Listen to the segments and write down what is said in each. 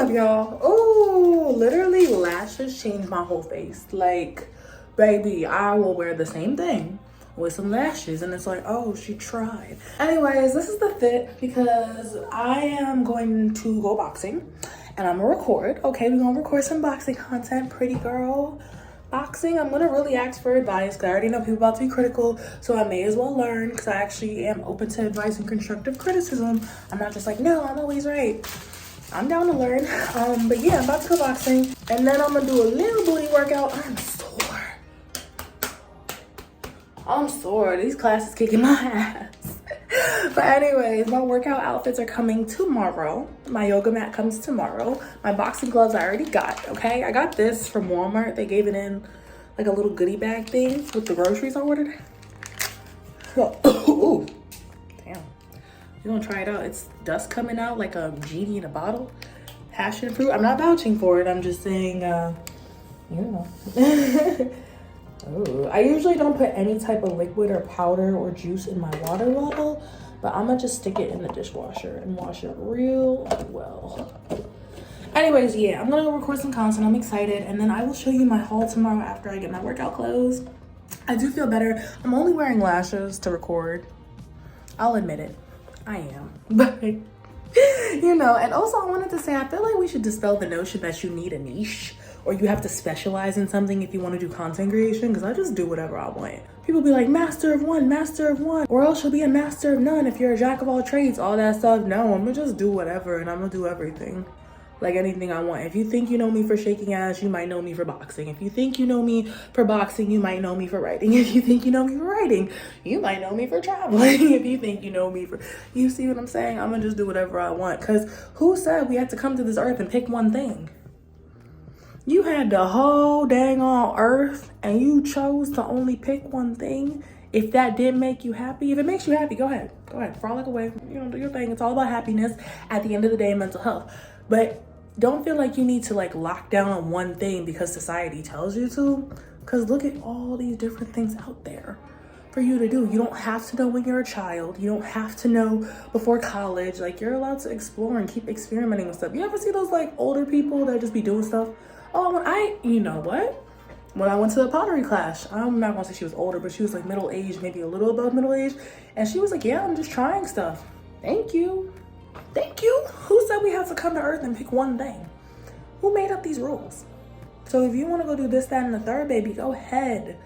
up, y'all? Oh, literally lashes changed my whole face. Like, baby, I will wear the same thing with some lashes and it's like, oh, she tried. Anyways, this is the fit because I am going to go boxing and I'm gonna record. Okay, we're gonna record some boxing content, pretty girl. Boxing, I'm gonna really ask for advice because I already know people about to be critical, so I may as well learn because I actually am open to advice and constructive criticism. I'm not just like, no, I'm always right. I'm down to learn. But yeah, I'm about to go boxing and then I'm gonna do a little booty workout. I'm sore. These classes kicking my ass. But anyways, my workout outfits are coming tomorrow. My yoga mat comes tomorrow. My boxing gloves I already got, okay? I got this from Walmart. They gave it in like a little goodie bag thing with the groceries I ordered. Ooh, damn. You're gonna try it out. It's dust coming out like a genie in a bottle. Passion fruit. I'm not vouching for it. I'm just saying, you know. Ooh, I usually don't put any type of liquid or powder or juice in my water bottle, but I'm gonna just stick it in the dishwasher and wash it real well. Anyways, yeah, I'm gonna record some content. I'm excited, and then I will show you my haul tomorrow after I get my workout clothes. I do feel better. I'm only wearing lashes to record. I'll admit it, I am, but you know. And also I wanted to say, I feel like we should dispel the notion that you need a niche or you have to specialize in something if you want to do content creation, because I just do whatever I want. People be like, master of one, or else you'll be a master of none if you're a jack of all trades, all that stuff. No, I'm gonna just do whatever and I'm gonna do everything. Like anything I want. If you think you know me for shaking ass, you might know me for boxing. If you think you know me for boxing, you might know me for writing. If you think you know me for writing, you might know me for traveling. If you think you know me for, you see what I'm saying? I'm gonna just do whatever I want. Because who said we had to come to this earth and pick one thing? You had the whole dang on earth and you chose to only pick one thing. If that didn't make you happy, if it makes you happy, go ahead, frolic away, you know, do your thing. It's all about happiness at the end of the day, mental health. But don't feel like you need to like lock down on one thing because society tells you to, because look at all these different things out there for you to do. You don't have to know when you're a child. You don't have to know before college. Like, you're allowed to explore and keep experimenting with stuff. You ever see those like older people that just be doing stuff? Oh, you know what? When I went to the pottery class, I'm not gonna say she was older, but she was like middle-aged, maybe a little above middle-aged. And she was like, yeah, I'm just trying stuff. Thank you. Who said we have to come to earth and pick one thing? Who made up these rules? So if you wanna go do this, that, and the third, baby, go ahead.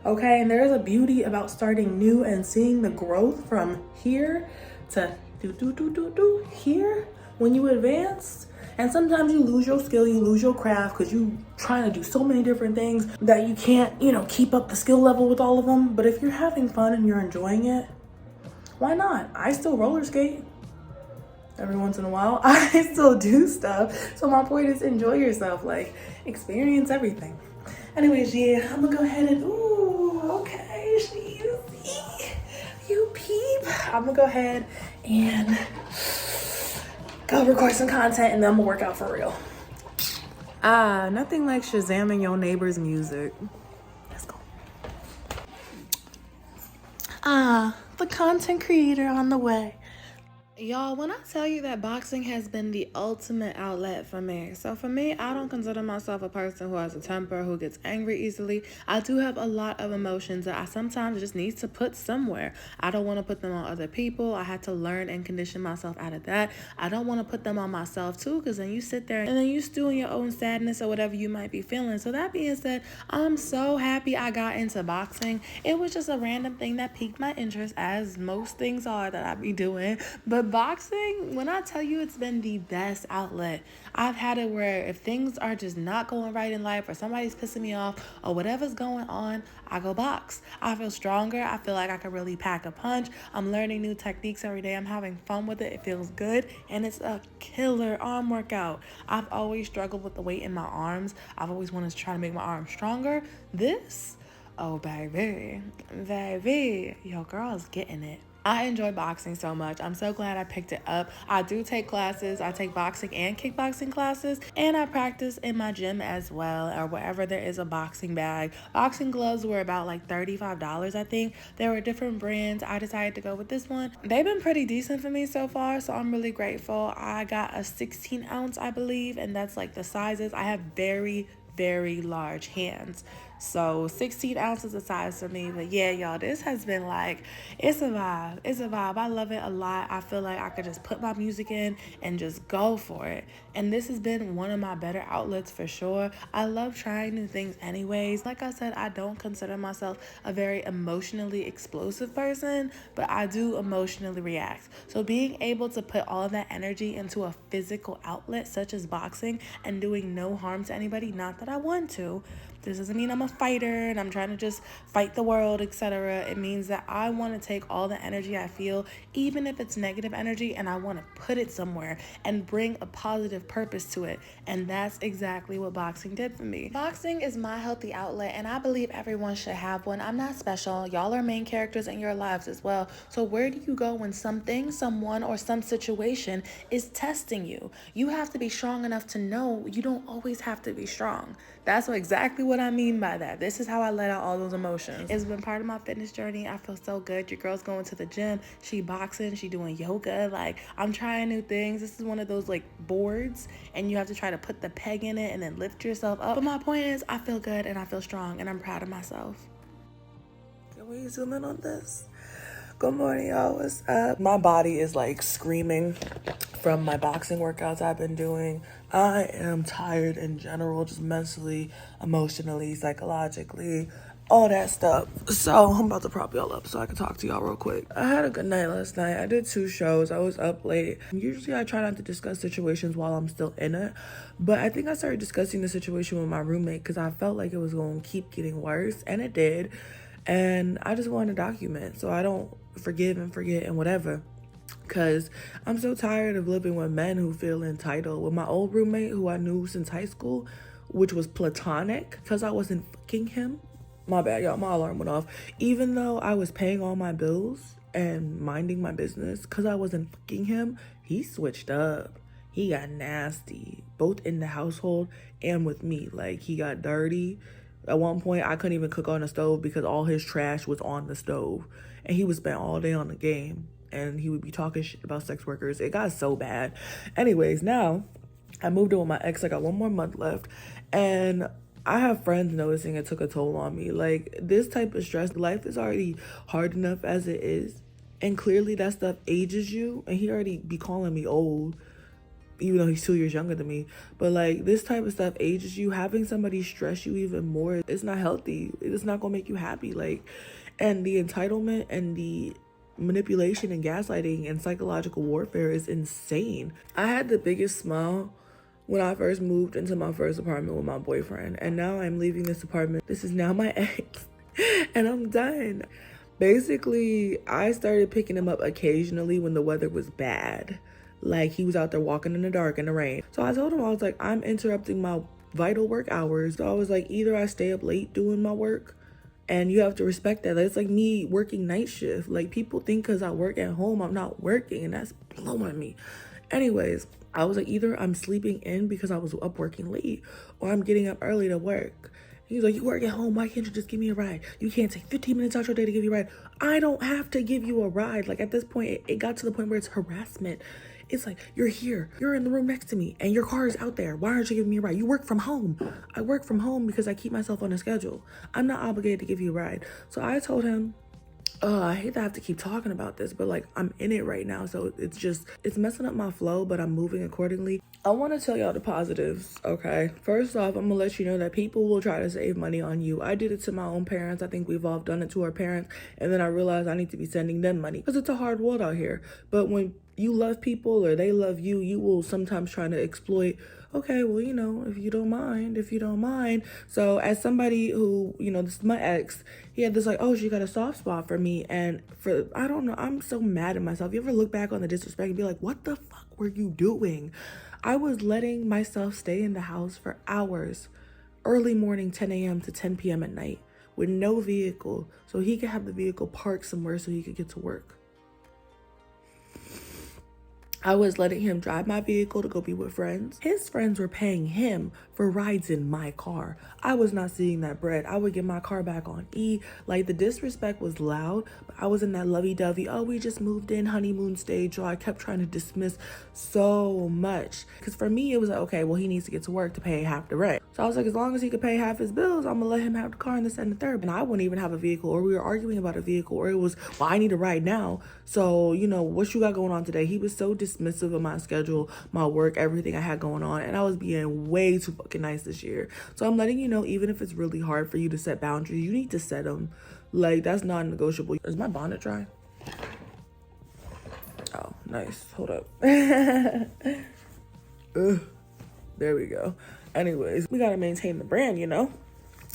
Okay, and there's a beauty about starting new and seeing the growth from here to here when you advance. And sometimes you lose your skill, you lose your craft because you trying to do so many different things that you can't, you know, keep up the skill level with all of them. But if you're having fun and you're enjoying it, why not? I still roller skate every once in a while. I still do stuff. So my point is, enjoy yourself, like experience everything. Anyways, yeah, I'm gonna go ahead and, ooh, okay, you peep. I'm gonna go ahead and go record some content and then I'm gonna work out for real. Nothing like Shazamming your neighbor's music. Let's go. The content creator on the way. Y'all, when I tell you that boxing has been the ultimate outlet for me. So for me, I don't consider myself a person who has a temper, who gets angry easily. I do have a lot of emotions that I sometimes just need to put somewhere. I don't want to put them on other people. I had to learn and condition myself out of that. I don't want to put them on myself too, because then you sit there and then you stew in your own sadness or whatever you might be feeling. So that being said, I'm so happy I got into boxing. It was just a random thing that piqued my interest, as most things are that I be doing. But boxing, when I tell you, it's been the best outlet. I've had it where if things are just not going right in life or somebody's pissing me off or whatever's going on, I go box. I feel stronger. I feel like I can really pack a punch. I'm learning new techniques every day. I'm having fun with it. It feels good. And it's a killer arm workout. I've always struggled with the weight in my arms. I've always wanted to try to make my arms stronger. This, oh baby, your girl is getting it. I enjoy boxing so much. I'm so glad I picked it up. I do take classes. I take boxing and kickboxing classes, and I practice in my gym as well, or wherever there is a boxing bag. Boxing gloves were about like $35, I think. There were different brands. I decided to go with this one. They've been pretty decent for me so far, so I'm really grateful. I got a 16 ounce, I believe, and that's like the sizes. I have very large hands, so 16 ounces a size for me. But yeah, y'all, this has been like, it's a vibe. I love it a lot. I feel like I could just put my music in and just go for it, and this has been one of my better outlets for sure. I love trying new things anyways. Like I said, I don't consider myself a very emotionally explosive person, but I do emotionally react. So being able to put all of that energy into a physical outlet such as boxing and doing no harm to anybody, not that I want to, this doesn't mean I'm a fighter and I'm trying to just fight the world, etc. It means that I want to take all the energy I feel, even if it's negative energy, and I want to put it somewhere and bring a positive purpose to it. And that's exactly what boxing did for me. Boxing is my healthy outlet, and I believe everyone should have one. I'm not special. Y'all are main characters in your lives as well. So where do you go when something, someone, or some situation is testing you? You have to be strong enough to know you don't always have to be strong. That's exactly what I mean by that. This is how I let out all those emotions. It's been part of my fitness journey. I feel so good. Your girl's going to the gym. She boxing. She doing yoga. Like, I'm trying new things. This is one of those like boards, and you have to try to put the peg in it and then lift yourself up. But my point is, I feel good and I feel strong and I'm proud of myself. Can we zoom in on this? Good morning, y'all. What's up? My body is like screaming from my boxing workouts I've been doing. I am tired in general, just mentally, emotionally, psychologically, all that stuff. So I'm about to prop y'all up so I can talk to y'all real quick. I had a good night last night. I did 2 shows. I was up late. Usually I try not to discuss situations while I'm still in it, but I think I started discussing the situation with my roommate because I felt like it was going to keep getting worse, and it did. And I just wanted to document so I don't forgive and forget and whatever. Because I'm so tired of living with men who feel entitled. With my old roommate, who I knew since high school, which was platonic, because I wasn't fucking him. My bad, y'all, my alarm went off. Even though I was paying all my bills and minding my business, because I wasn't fucking him, he switched up. He got nasty, both in the household and with me. Like, he got dirty. At one point, I couldn't even cook on the stove because all his trash was on the stove. And he would spend all day on the game. And he would be talking shit about sex workers. It got so bad. Anyways, now I moved in with my ex. I got 1 more month left. And I have friends noticing it took a toll on me. Like, this type of stress, life is already hard enough as it is. And clearly that stuff ages you. And he already be calling me old, even though he's 2 years younger than me. But like, this type of stuff ages you. Having somebody stress you even more, it's not healthy. It's not gonna make you happy. Like, and the entitlement and the manipulation and gaslighting and psychological warfare is insane. I had the biggest smile when I first moved into my first apartment with my boyfriend, and now I'm leaving this apartment. This is now my ex, and I'm done. Basically, I started picking him up occasionally when the weather was bad. Like, he was out there walking in the dark in the rain. So I told him, I was like, I'm interrupting my vital work hours. So I was like, either I stay up late doing my work, and you have to respect that. It's like me working night shift. Like, people think because I work at home, I'm not working, and that's blowing me. Anyways, I was like, either I'm sleeping in because I was up working late, or I'm getting up early to work. He's like, you work at home, why can't you just give me a ride? You can't take 15 minutes out your day to give you a ride. I don't have to give you a ride. Like, at this point, it got to the point where it's harassment. It's like, you're here, you're in the room next to me, and your car is out there. Why aren't you giving me a ride? You work from home. I work from home because I keep myself on a schedule. I'm not obligated to give you a ride. So I told him, I hate to have to keep talking about this, but like, I'm in it right now. So it's messing up my flow, but I'm moving accordingly. I want to tell y'all the positives, okay? First off, I'm gonna let you know that people will try to save money on you. I did it to my own parents. I think we've all done it to our parents. And then I realized I need to be sending them money because it's a hard world out here. But when you love people or they love you, you will sometimes try to exploit. Okay, well, if you don't mind. So as somebody who, this is my ex, he had this like, oh, she got a soft spot for me. And I don't know, I'm so mad at myself. You ever look back on the disrespect and be like, what the fuck were you doing? I was letting myself stay in the house for hours, early morning, 10 a.m. to 10 p.m. at night with no vehicle, so he could have the vehicle parked somewhere so he could get to work. I was letting him drive my vehicle to go be with friends. His friends were paying him for rides in my car. I was not seeing that bread. I would get my car back on E. Like, the disrespect was loud, but I was in that lovey-dovey, oh, we just moved in honeymoon stage. So I kept trying to dismiss so much. Because for me, it was like, okay, well, he needs to get to work to pay half the rent. So I was like, as long as he could pay half his bills, I'm gonna let him have the car and this and the third. And I wouldn't even have a vehicle, or we were arguing about a vehicle, or it was, well, I need a ride now. So, you know, what you got going on today? He was so dismissive of my schedule, my work, everything I had going on. And I was being way too fucking nice this year. So I'm letting you know, even if it's really hard for you to set boundaries, you need to set them. Like, that's non-negotiable. Is my bonnet dry? Oh, nice. Hold up. Ugh. There we go. Anyways, we gotta maintain the brand, you know?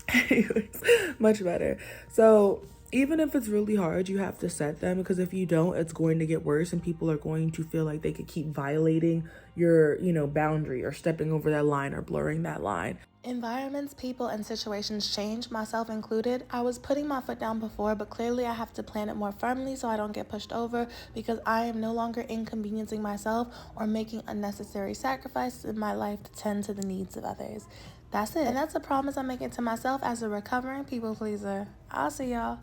Anyways, much better. So even if it's really hard, you have to set them, because if you don't, it's going to get worse and people are going to feel like they could keep violating your, you know, boundary or stepping over that line or blurring that line. Environments, people, and situations change, myself included. I was putting my foot down before, but clearly I have to plan it more firmly so I don't get pushed over, because I am no longer inconveniencing myself or making unnecessary sacrifices in my life to tend to the needs of others. That's it. And that's a promise I'm making to myself as a recovering people pleaser. I'll see y'all.